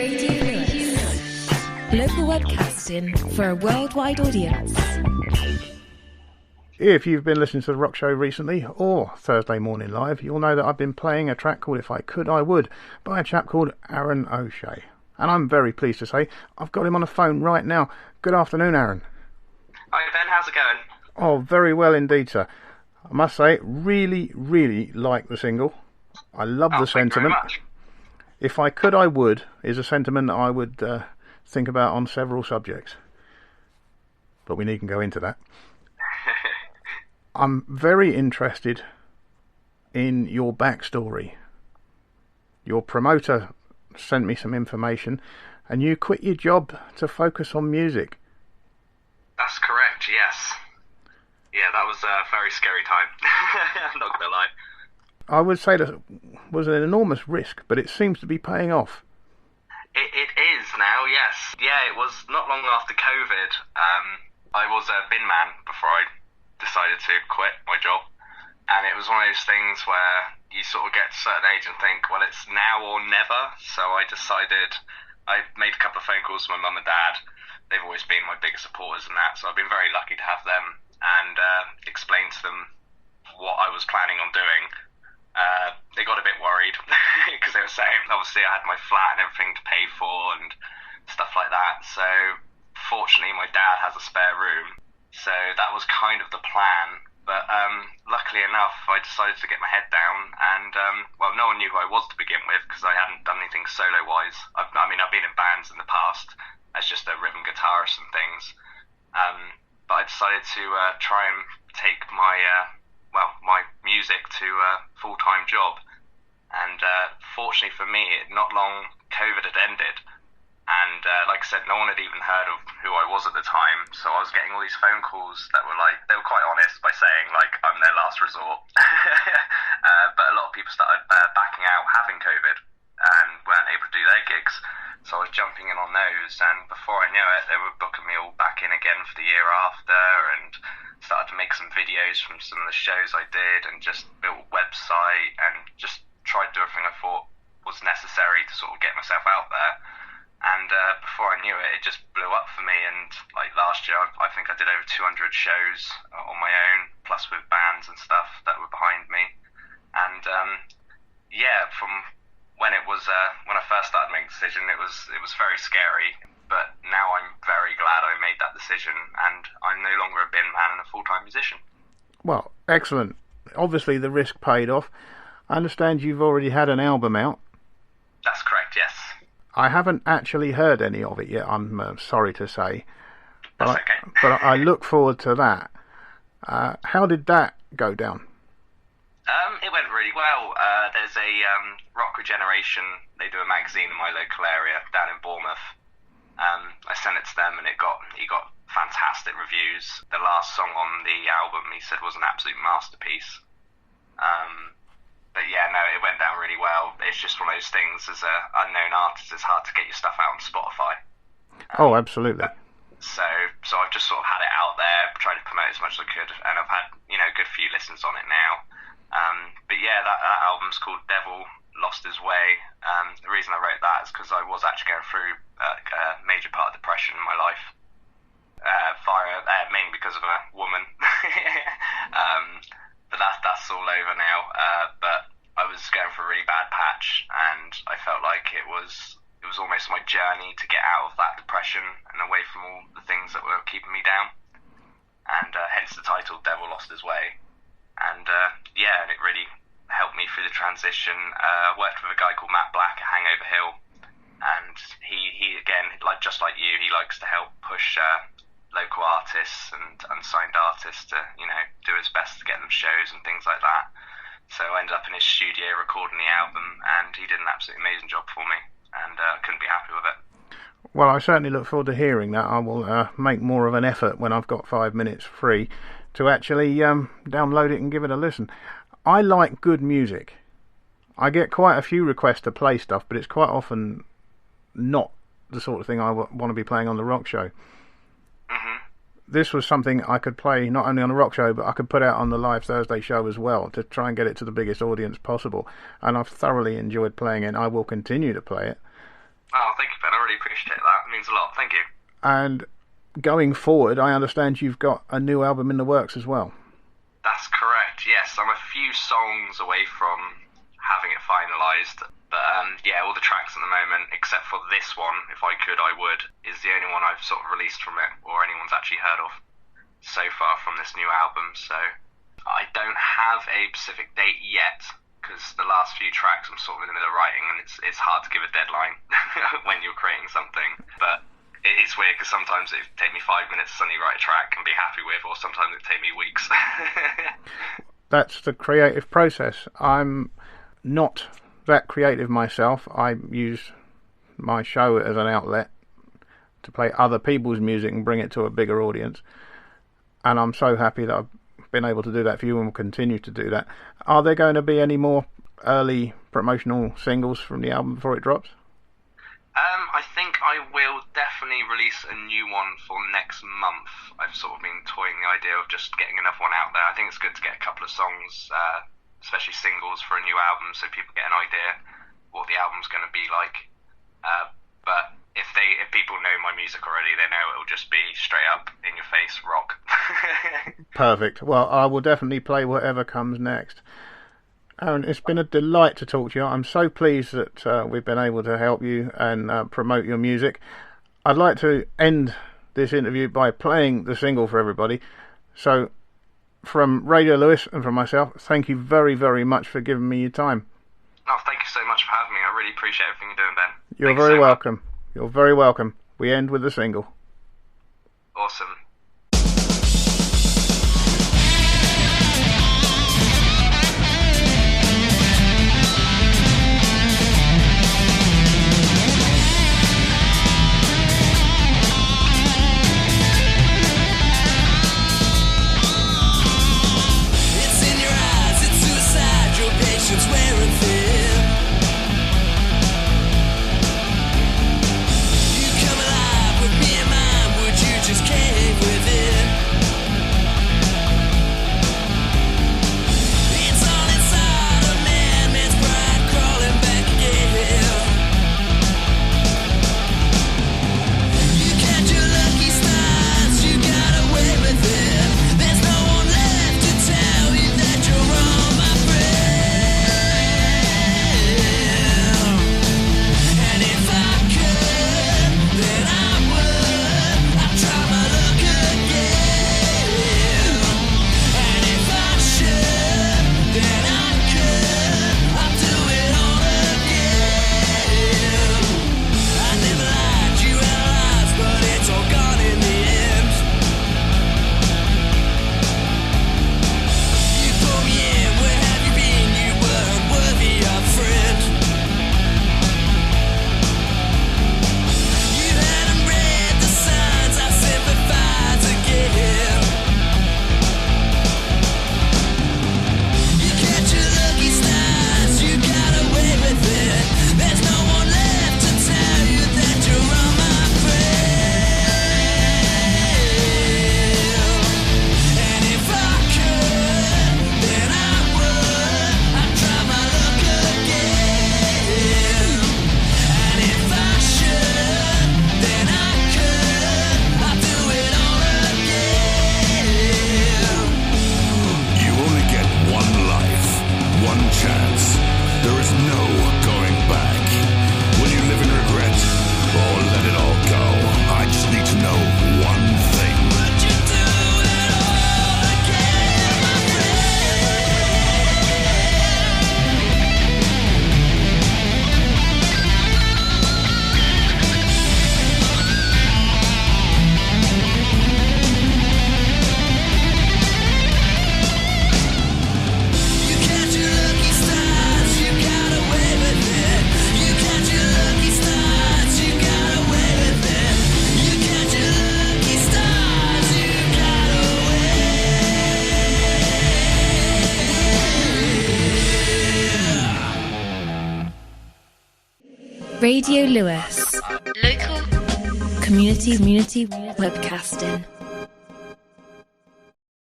Lewes. Local webcasting for a worldwide audience. If you've been listening to the Rock Show recently, or Thursday Morning Live, you'll know that I've been playing a track called If I Could, I Would, by a chap called Aaron O'Shea. And I'm very pleased to say I've got him on the phone right now. Good afternoon, Aaron. Hi Ben, how's it going? Oh, very well indeed, sir. I must say, really like the single. I love the sentiment. Thank you very much. If I Could, I Would is a sentiment that I would think about on several subjects. But we needn't go into that. I'm very interested in your backstory. Your promoter sent me some information, and you quit your job to focus on music. That's correct, yes. Yeah, that was a very scary time. I'm not going to lie. I would say that was an enormous risk, but it seems to be paying off. It is now, yes. Yeah, it was not long after COVID. I was a bin man before I decided to quit my job. And it was one of those things where you sort of get to a certain age and think, well, it's now or never. So I decided, I made a couple of phone calls to my mum and dad. They've always been my biggest supporters in that. So I've been very lucky to have them and explain to them what I was planning on doing. They got a bit worried because they were saying, obviously, I had my flat and everything to pay for and stuff like that. So fortunately, my dad has a spare room. So that was kind of the plan. But luckily enough, I decided to get my head down. And, well, no one knew who I was to begin with because I hadn't done anything solo-wise. I've been in bands in the past as just a rhythm guitarist and things. But I decided to try and take my music to a full-time job. And fortunately for me, not long COVID had ended. And like I said, no one had even heard of who I was at the time. So I was getting all these phone calls that were like, they were quite honest by saying, like, I'm their last resort. But a lot of people started backing out having COVID and weren't able to do their gigs. So I was jumping in on those. And before I knew it, they were booking me all back in again for the year after, and started to make some videos from some of the shows I did and just built a website and just tried to do everything I thought was necessary to sort of get myself out there. And before I knew it, it just blew up for me. And like last year, I think I did over 200 shows on my own, plus with bands and stuff that were behind me. And yeah, from when it was when I first started making the decision, it was very scary. But now I'm very glad I made that decision, and I'm no longer a bin man and a full-time musician. Well, excellent. Obviously, the risk paid off. I understand you've already had an album out. That's correct, yes. I haven't actually heard any of it yet, I'm sorry to say. That's okay. But I look forward to that. How did that go down? It went really well. There's a Rock Regeneration, they do a magazine in my local area down in Bournemouth. I sent it to them and he got fantastic reviews. The last song on the album he said was an absolute masterpiece. But yeah, no, it went down really well. It's just one of those things, as an unknown artist, it's hard to get your stuff out on Spotify. Oh, absolutely. So I've just sort of had it out there, tried to promote as much as I could, and I've had, a good few listens on it now. But yeah, that album's called Devil Lost His Way. The reason I wrote that is because I was actually going through a major part of depression in my life, mainly because of a woman. But that's all over now. But I was going through a really bad patch, and I felt like it was almost my journey to get out of that depression and away from all the things that were keeping me down. And hence the title, Devil Lost His Way. And yeah, it really helped me through the transition. Worked with a guy called Matt Black at Hangover Hill, and he again, just like you, he likes to help push local artists and unsigned artists to do his best to get them shows and things like that. So I ended up in his studio recording the album, and he did an absolutely amazing job for me, and couldn't be happy with it. Well, I certainly look forward to hearing that. I will make more of an effort when I've got 5 minutes free to actually download it and give it a listen. I like good music. I get quite a few requests to play stuff, but it's quite often not the sort of thing I want to be playing on the rock show. Mm-hmm. This was something I could play not only on the rock show, but I could put out on the live Thursday show as well to try and get it to the biggest audience possible. And I've thoroughly enjoyed playing it, and I will continue to play it. Oh, thank you really appreciate that. It means a lot. Thank you. And going forward, I understand you've got a new album in the works as well. That's correct, yes. I'm a few songs away from having it finalised. But all the tracks at the moment, except for this one, if I could, I would, is the only one I've sort of released from it, or anyone's actually heard of so far from this new album. So I don't have a specific date yet, because the last few tracks I'm sort of in the middle of writing, and it's hard to give a deadline when you're creating something. But it's weird, because sometimes it take me 5 minutes to suddenly write a track and be happy with, or sometimes it take me weeks. That's the creative process. I'm not that creative myself. I use my show as an outlet to play other people's music and bring it to a bigger audience. And I'm so happy that I've been able to do that for you and will continue to do that. Are there going to be any more early promotional singles from the album before it drops? I think I will definitely release a new one for next month. I've sort of been toying the idea of just getting another one out there. I think it's good to get a couple of songs, especially singles, for a new album, so people get an idea what the album's going to be like. But if people know my music already, they know it'll just be straight up in your face rock. Perfect. Well, I will definitely play whatever comes next. Aaron, it's been a delight to talk to you. I'm so pleased that we've been able to help you and promote your music. I'd like to end this interview by playing the single for everybody. So, from Radio Lewes and from myself, thank you very, very much for giving me your time. Oh, thank you so much for having me. I really appreciate everything you're doing, Ben. You're very welcome. You're very welcome. We end with the single. Awesome. Radio Lewes. Local community webcasting.